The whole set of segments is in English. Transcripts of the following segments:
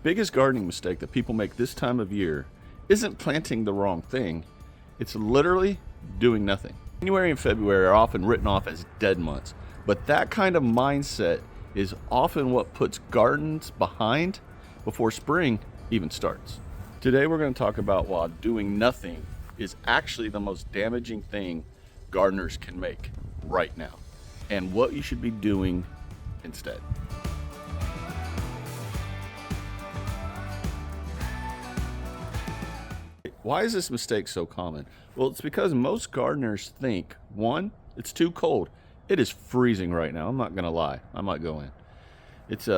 Biggest gardening mistake that people make this time of year isn't planting the wrong thing. It's literally doing nothing. January and February are often written off as dead months, but that kind of mindset is often what puts gardens behind before spring even starts. Today we're going to talk about why doing nothing is actually the most damaging thing gardeners can make right now, and what you should be doing instead. Why is this mistake so common? Well, it's because most gardeners think, one, it's too cold. It is freezing right now. I'm not going to lie. I might go in. It's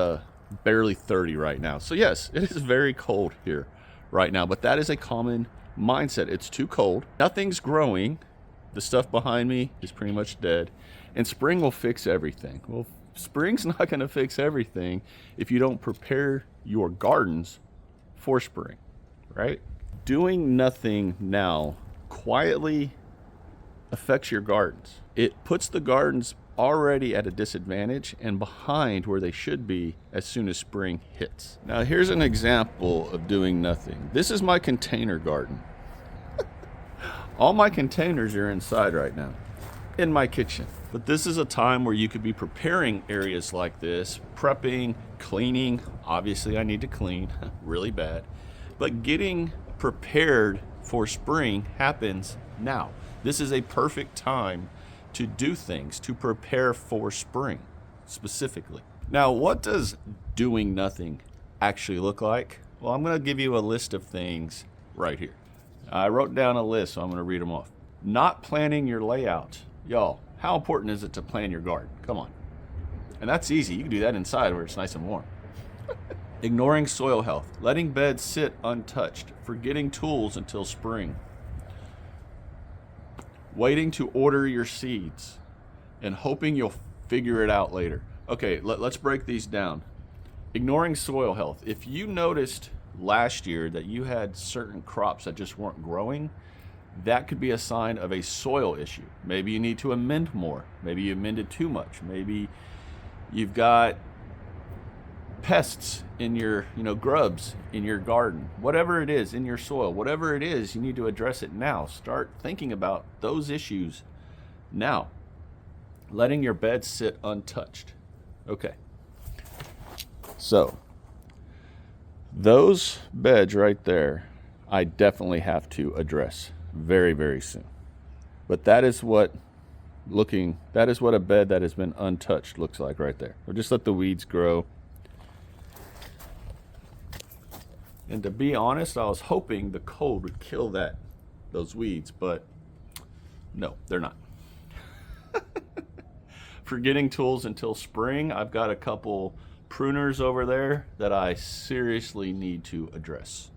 barely 30 right now. So yes, it is very cold here right now, but that is a common mindset. It's too cold. Nothing's growing. The stuff behind me is pretty much dead, and spring will fix everything. Well, spring's not going to fix everything if you don't prepare your gardens for spring, right? Doing nothing now quietly affects your gardens. It puts the gardens already at a disadvantage and behind where they should be as soon as spring hits. Now here's an example of doing nothing. This is my container garden. All my containers are inside right now in my kitchen. But this is a time where you could be preparing areas like this, prepping, cleaning. Obviously I need to clean really bad, but getting prepared for spring happens now. This is a perfect time to do things, to prepare for spring specifically. Now, what does doing nothing actually look like? Well, I'm going to give you a list of things right here. I wrote down a list, so I'm going to read them off. Not planning your layout. Y'all, how important is it to plan your garden? Come on. And that's easy. You can do that inside where it's nice and warm. Ignoring soil health, letting beds sit untouched, forgetting tools until spring, waiting to order your seeds, and hoping you'll figure it out later. Okay, let's break these down. Ignoring soil health. If you noticed last year that you had certain crops that just weren't growing, that could be a sign of a soil issue. Maybe you need to amend more. Maybe you amended too much. Maybe you've got pests in your, grubs in your garden, whatever it is in your soil, whatever it is, you need to address it now. Start thinking about those issues now. Letting your bed sit untouched. Okay. So those beds right there, I definitely have to address very, very soon. But that is what a bed that has been untouched looks like right there. Or just let the weeds grow. And to be honest, I was hoping the cold would kill those weeds, but no, they're not. Forgetting tools until spring. I've got a couple pruners over there that I seriously need to address.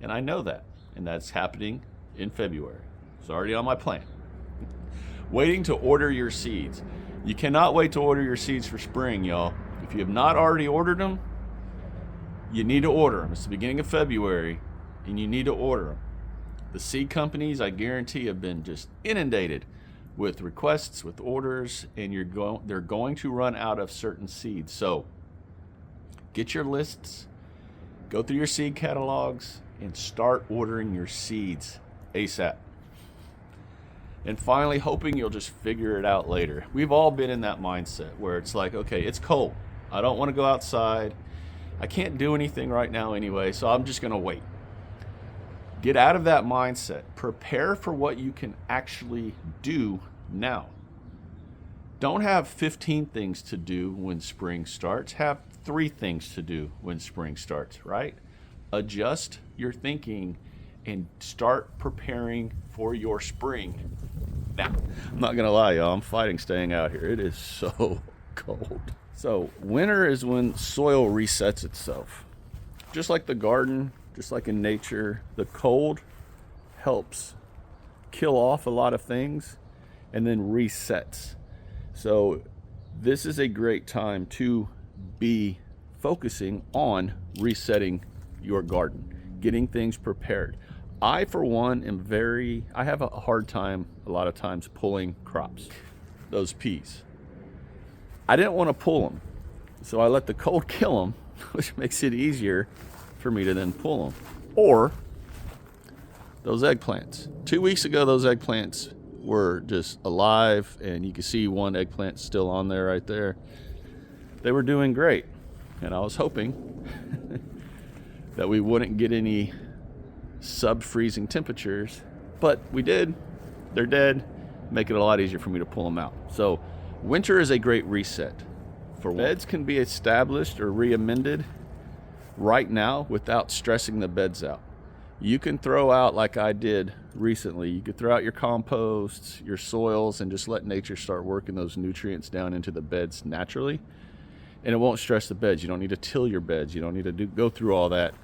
And I know that, and that's happening in February. It's already on my plan. Waiting to order your seeds. You cannot wait to order your seeds for spring, y'all. If you have not already ordered them, you need to order them. It's the beginning of February, and you need to order them. The seed companies, I guarantee, have been just inundated with requests, with orders, and they're going to run out of certain seeds. So get your lists, go through your seed catalogs, and start ordering your seeds ASAP. And finally, hoping you'll just figure it out later. We've all been in that mindset where it's like, okay, it's cold. I don't want to go outside. I can't do anything right now anyway, so I'm just going to wait. Get out of that mindset. Prepare for what you can actually do now. Don't have 15 things to do when spring starts. Have 3 things to do when spring starts, right? Adjust your thinking and start preparing for your spring now. I'm not going to lie, y'all. I'm fighting staying out here. It is so cold. So winter is when soil resets itself. Just like the garden, just like in nature, the cold helps kill off a lot of things and then resets. So this is a great time to be focusing on resetting your garden, getting things prepared. I, for one, I have a hard time a lot of times pulling crops, those peas. I didn't want to pull them, so I let the cold kill them, which makes it easier for me to then pull them. Or those eggplants. 2 weeks ago, those eggplants were just alive, and you can see one eggplant still on there right there. They were doing great, and I was hoping that we wouldn't get any sub-freezing temperatures, but we did. They're dead. Make it a lot easier for me to pull them out. So winter is a great reset. For beds can be established or re-amended right now without stressing the beds out. You can throw out, like I did recently, you could throw out your composts, your soils, and just let nature start working those nutrients down into the beds naturally. And it won't stress the beds. You don't need to till your beds. You don't need to go through all that.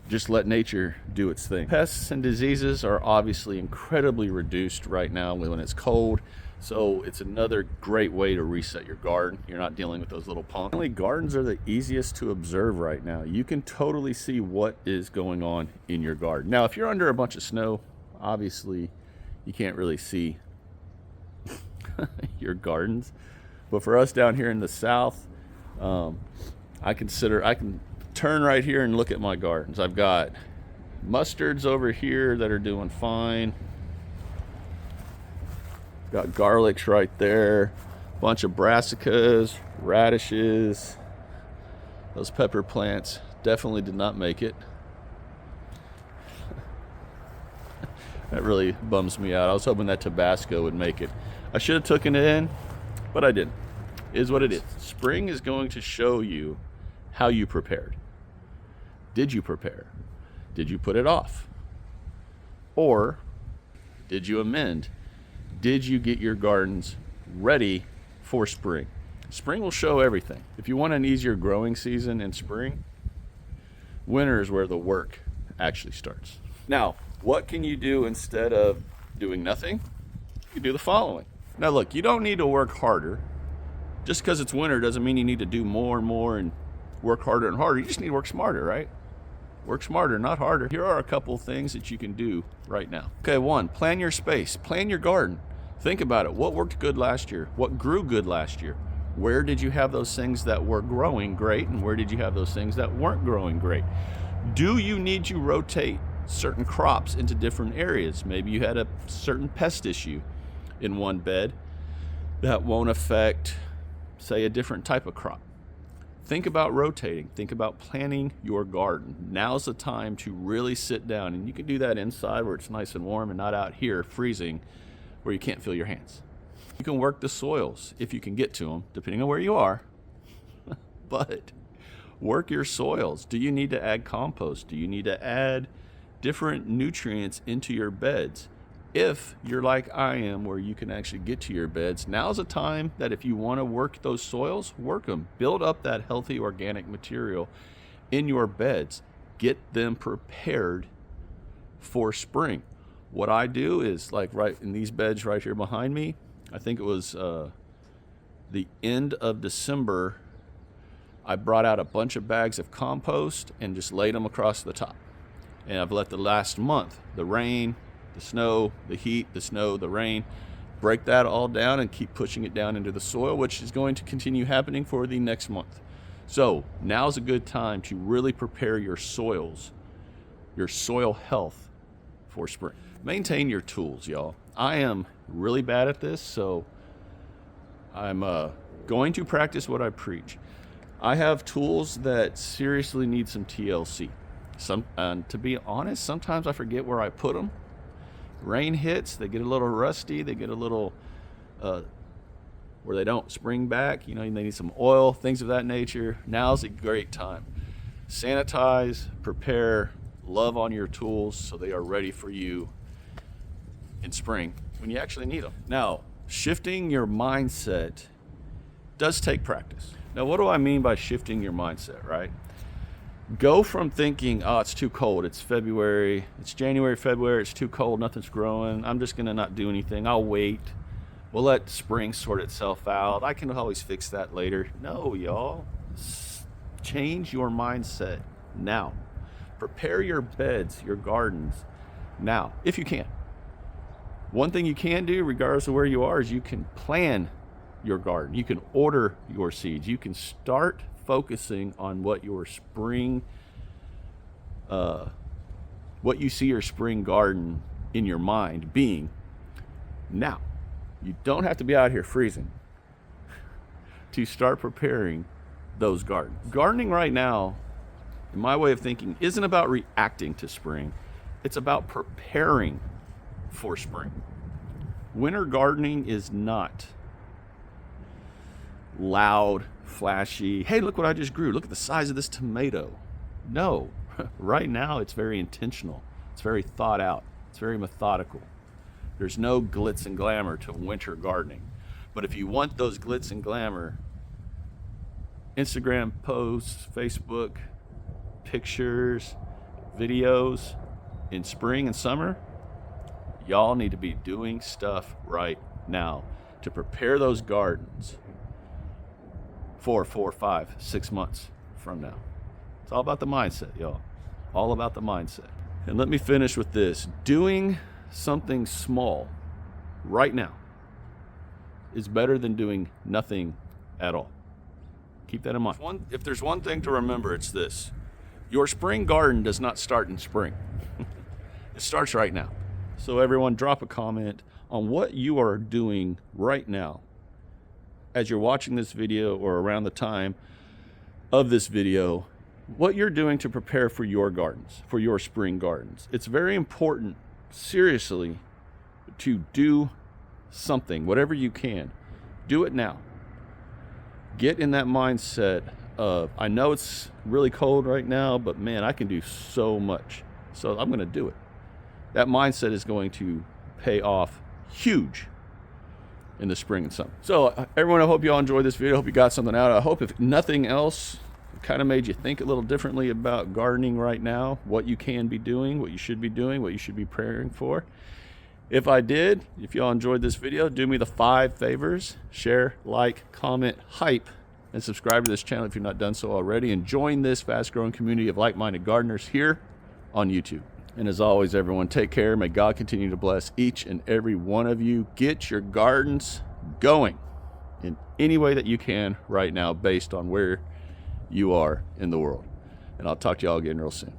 Just let nature do its thing. Pests and diseases are obviously incredibly reduced right now when it's cold. So it's another great way to reset your garden. You're not dealing with those little punks. Gardens are the easiest to observe right now. You can totally see what is going on in your garden. Now, if you're under a bunch of snow, obviously you can't really see your gardens. But for us down here in the south, I can turn right here and look at my gardens. I've got mustards over here that are doing fine. Got garlics right there, bunch of brassicas, radishes. Those pepper plants definitely did not make it. That really bums me out. I was hoping that Tabasco would make it. I should have taken it in, but I didn't. It is what it is. Spring is going to show you how you prepared. Did you prepare? Did you put it off? Or did you amend? Did you get your gardens ready for spring? Spring will show everything. If you want an easier growing season in spring, winter is where the work actually starts. Now, what can you do instead of doing nothing? You do the following. Now look, you don't need to work harder. Just because it's winter doesn't mean you need to do more and more and work harder and harder. You just need to work smarter, right? Work smarter, not harder. Here are a couple things that you can do right now. Okay, 1, plan your space. Plan your garden. Think about it. What worked good last year? What grew good last year? Where did you have those things that were growing great, and where did you have those things that weren't growing great? Do you need to rotate certain crops into different areas? Maybe you had a certain pest issue in one bed that won't affect, say, a different type of crop. Think about rotating. Think about planning your garden. Now's the time to really sit down, and you can do that inside where it's nice and warm and not out here freezing where you can't feel your hands. You can work the soils if you can get to them, depending on where you are. But work your soils. Do you need to add compost? Do you need to add different nutrients into your beds? If you're like I am, where you can actually get to your beds, now's a time that if you want to work those soils, work them. Build up that healthy organic material in your beds. Get them prepared for spring. What I do is, like right in these beds right here behind me, I think it was the end of December, I brought out a bunch of bags of compost and just laid them across the top. And I've let the last month, the rain, the snow, the heat, the snow, the rain, break that all down and keep pushing it down into the soil, which is going to continue happening for the next month. So now's a good time to really prepare your soils, your soil health for spring. Maintain your tools, y'all. I am really bad at this, so I'm going to practice what I preach. I have tools that seriously need some TLC. To be honest, sometimes I forget where I put them. Rain hits, they get a little rusty, they get a little where they don't spring back, they need some oil, things of that nature. Now's a great time. Sanitize, prepare, love on your tools so they are ready for you in spring when you actually need them. Now, shifting your mindset does take practice. Now, what do I mean by shifting your mindset, right? Go from thinking, oh, it's too cold, it's February, it's January, February, it's too cold, nothing's growing, I'm just gonna not do anything, I'll wait, we'll let spring sort itself out, I can always fix that later. No, y'all, change your mindset now. Prepare your beds, your gardens now, if you can. One thing you can do, regardless of where you are, is you can plan your garden. You can order your seeds. You can start focusing on what your spring, what you see your spring garden in your mind being. Now, you don't have to be out here freezing to start preparing those gardens. Gardening right now, in my way of thinking, isn't about reacting to spring. It's about preparing for spring. Winter gardening is not loud, flashy. Hey, look what I just grew. Look at the size of this tomato. No, right now it's very intentional. It's very thought out. It's very methodical. There's no glitz and glamour to winter gardening. But if you want those glitz and glamour, Instagram posts, Facebook, pictures, videos in spring and summer, y'all need to be doing stuff right now to prepare those gardens for 4, 5, 6 months from now. It's all about the mindset, y'all. All about the mindset. And let me finish with this. Doing something small right now is better than doing nothing at all. Keep that in mind. If there's one thing to remember, it's this. Your spring garden does not start in spring. It starts right now. So everyone, drop a comment on what you are doing right now as you're watching this video, or around the time of this video, what you're doing to prepare for your gardens, for your spring gardens. It's very important, seriously, to do something, whatever you can. Do it now. Get in that mindset of, I know it's really cold right now, but man, I can do so much. So I'm going to do it. That mindset is going to pay off huge in the spring and summer. So everyone, I hope you all enjoyed this video. I hope you got something out. I hope, if nothing else, it kind of made you think a little differently about gardening right now, what you can be doing, what you should be doing, what you should be preparing for. If I did, if y'all enjoyed this video, do me the 5 favors: share, like, comment, hype, and subscribe to this channel if you've not done so already, and join this fast-growing community of like-minded gardeners here on YouTube. And as always, everyone, take care. May God continue to bless each and every one of you. Get your gardens going in any way that you can right now, based on where you are in the world. And I'll talk to y'all again real soon.